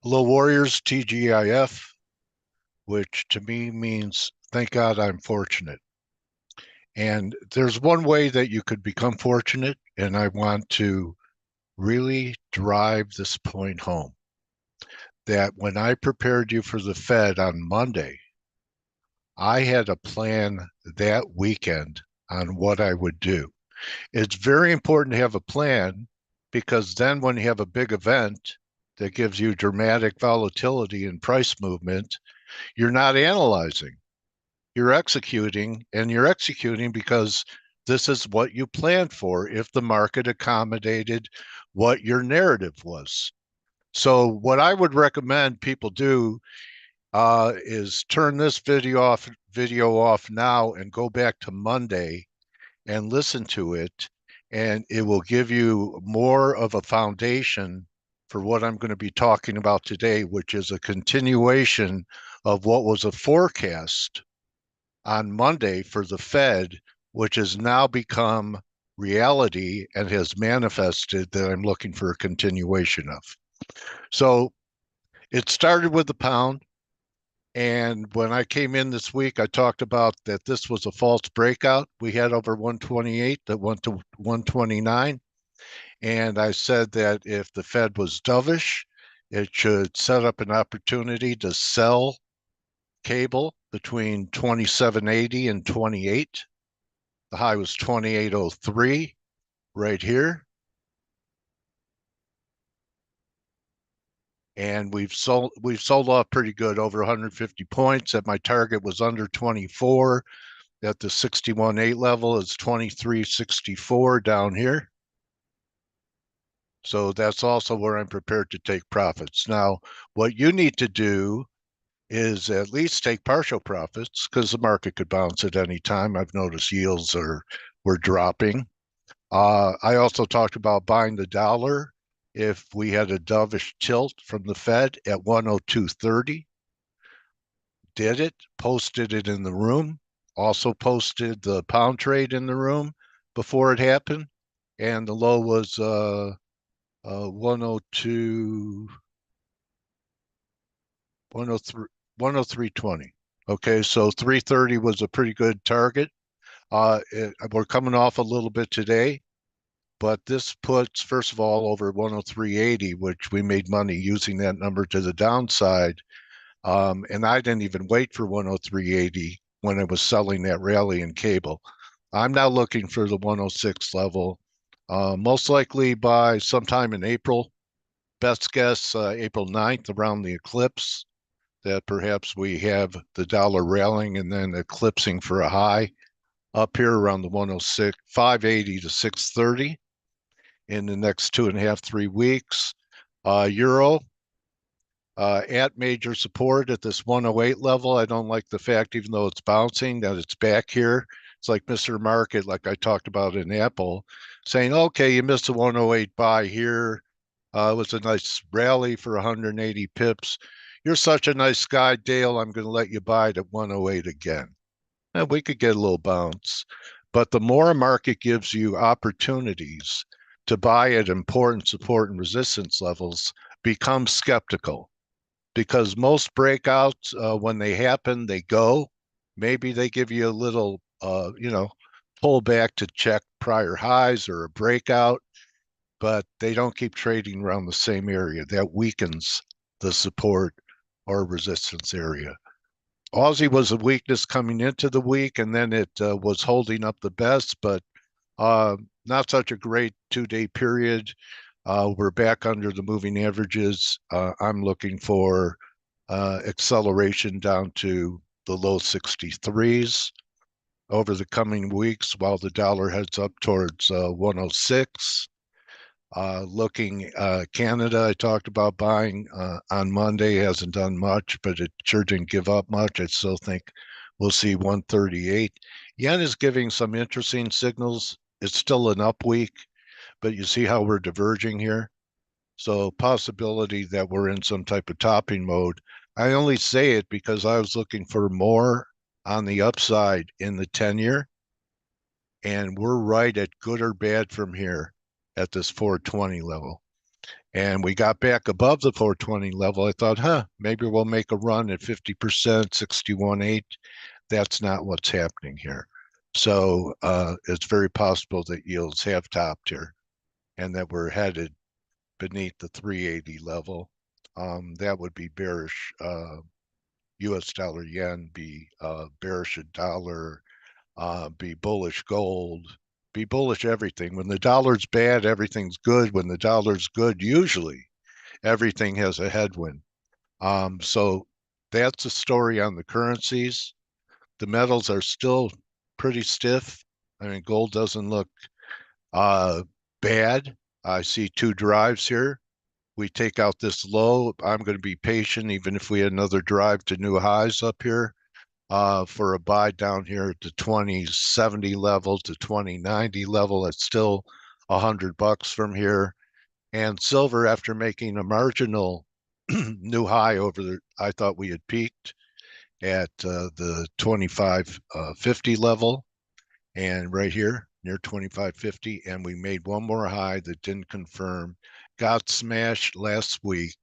Hello, Warriors, TGIF, which to me means thank God I'm fortunate. And there's one way that you could become fortunate, and I want to really drive this point home that when I prepared you for the Fed on Monday, I had a plan that weekend on what I would do. It's very important to have a plan because then when you have a big event that gives you dramatic volatility and price movement, you're not analyzing, you're executing, and you're executing because this is what you planned for if the market accommodated what your narrative was. So what I would recommend people do is turn this video off now and go back to Monday and listen to it, and it will give you more of a foundation for what I'm going to be talking about today, which is a continuation of what was a forecast on Monday for the Fed, which has now become reality and has manifested that I'm looking for a continuation of. So it started with the pound. And when I came in this week, I talked about that this was a false breakout. We had over 128 that went to 129. And I said that if the Fed was dovish, it should set up an opportunity to sell cable between 2780 and 28. The high was 2803 right here. And we've sold off pretty good, over 150 points. At my target was under 24. At the 61.8 level is 2364 down here. So that's also where I'm prepared to take profits. Now, what you need to do is at least take partial profits because the market could bounce at any time. I've noticed yields were dropping. I also talked about buying the dollar if we had a dovish tilt from the Fed at 102.30. Did it, posted it in the room, also posted the pound trade in the room before it happened. And the low was 102, 103, 103.20. Okay, so 330 was a pretty good target. We're coming off a little bit today, but this puts, first of all, over 103.80, which we made money using that number to the downside. And I didn't even wait for 103.80 when I was selling that rally in cable. I'm now looking for the 106 level, most likely by sometime in April. Best guess, April 9th, around the eclipse, that perhaps we have the dollar rallying and then eclipsing for a high up here around the 106, 580 to 630 in the next 2.5, 3 weeks. Euro at major support at this 108 level. I don't like the fact, even though it's bouncing, that it's back here. It's like Mr. Market, like I talked about in Apple, saying, okay, you missed a 108 buy here. It was a nice rally for 180 pips. You're such a nice guy, Dale. I'm going to let you buy it at 108 again. And we could get a little bounce. But the more a market gives you opportunities to buy at important support and resistance levels, become skeptical because most breakouts, when they happen, they go. Maybe they give you a little, pull back to check prior highs or a breakout, but they don't keep trading around the same area. That weakens the support or resistance area. Aussie was a weakness coming into the week, and then it was holding up the best, but not such a great 2-day period. We're back under the moving averages. I'm looking for acceleration down to the low 63s over the coming weeks while the dollar heads up towards 106. Looking Canada, I talked about buying on Monday, hasn't done much, but it sure didn't give up much. I still think we'll see 138. Yen is giving some interesting signals. It's still an up week, but you see how we're diverging here. So possibility that we're in some type of topping mode. I only say it because I was looking for more on the upside in the 10-year, and we're right at good or bad from here at this 420 level. And we got back above the 420 level. I thought, maybe we'll make a run at 50%, 61.8. That's not what's happening here. So it's very possible that yields have topped here and that we're headed beneath the 380 level. That would be bearish US dollar yen, be bearish dollar, be bullish gold, be bullish everything. When the dollar's bad, everything's good. When the dollar's good, usually everything has a headwind. So that's the story on the currencies. The metals are still pretty stiff. I mean, gold doesn't look bad. I see two drives here. We take out this low. I'm going to be patient, even if we had another drive to new highs up here for a buy down here at the 2070 level to 2090 level. It's still $100 from here. And silver, after making a marginal new high over the, I thought we had peaked at the 2550 level, and right here near 2550, and we made one more high that didn't confirm, got smashed last week,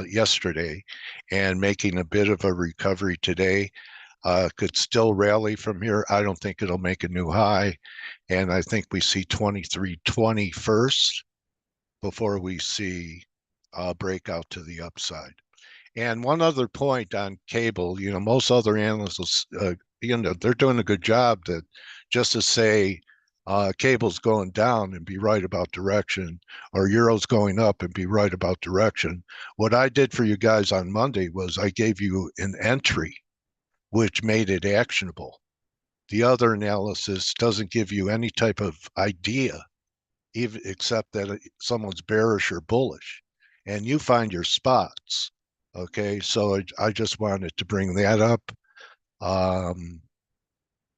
yesterday, and making a bit of a recovery today. Could still rally from here. I don't think it'll make a new high, and I think we see 2320 first before we see a breakout to the upside. And one other point on cable, most other analysts, they're doing a good job that just to say cable's going down and be right about direction, or euro's going up and be right about direction. What I did for you guys on Monday was I gave you an entry, which made it actionable. The other analysis doesn't give you any type of idea, even except that someone's bearish or bullish, and you find your spots. Okay, so I just wanted to bring that up.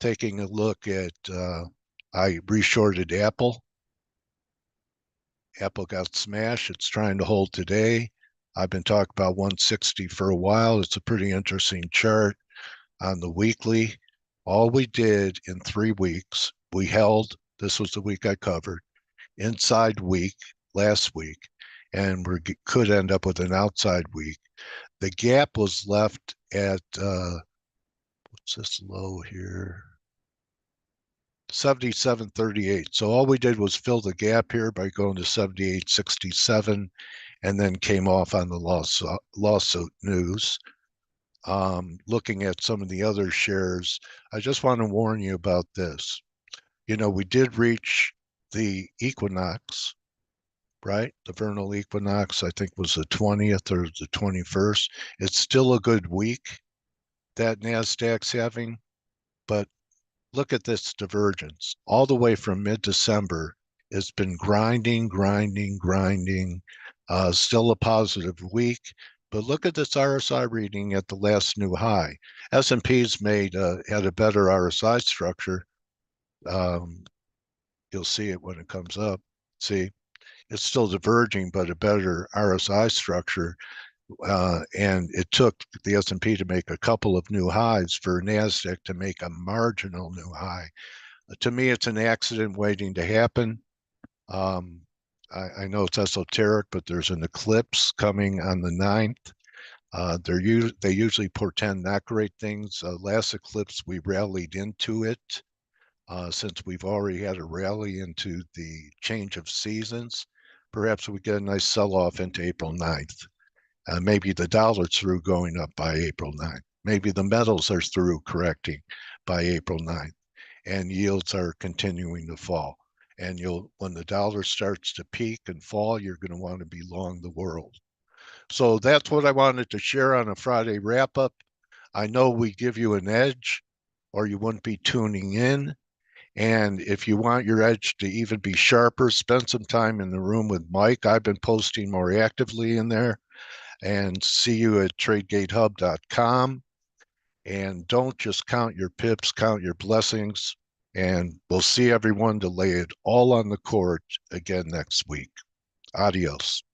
Taking a look at, I reshorted Apple. Apple got smashed. It's trying to hold today. I've been talking about 160 for a while. It's a pretty interesting chart on the weekly. All we did in 3 weeks, we held, this was the week I covered, inside week last week, and we could end up with an outside week. The gap was left at, what's this low here? 77.38. So all we did was fill the gap here by going to 78.67 and then came off on the lawsuit news. Looking at some of the other shares, I just want to warn you about this. We did reach the equinox, right? The vernal equinox, I think, was the 20th or the 21st. It's still a good week that NASDAQ's having, but look at this divergence. All the way from mid-December, it's been grinding, still a positive week. But look at this RSI reading at the last new high. S&P's had a better RSI structure. You'll see it when it comes up. See, it's still diverging, but a better RSI structure. And it took the S&P to make a couple of new highs for NASDAQ to make a marginal new high. To me, it's an accident waiting to happen. I know it's esoteric, but there's an eclipse coming on the 9th. They usually portend not great things. Last eclipse, we rallied into it. Since we've already had a rally into the change of seasons, perhaps we get a nice sell-off into April 9th. Maybe the dollar's through going up by April 9th. Maybe the metals are through correcting by April 9th, and yields are continuing to fall. And when the dollar starts to peak and fall, you're going to want to be long the world. So that's what I wanted to share on a Friday wrap-up. I know we give you an edge, or you wouldn't be tuning in. And if you want your edge to even be sharper, spend some time in the room with Mike. I've been posting more actively in there. And see you at TradeGATEHub.com. And don't just count your pips, count your blessings. And we'll see everyone to lay it all on the court again next week. Adios.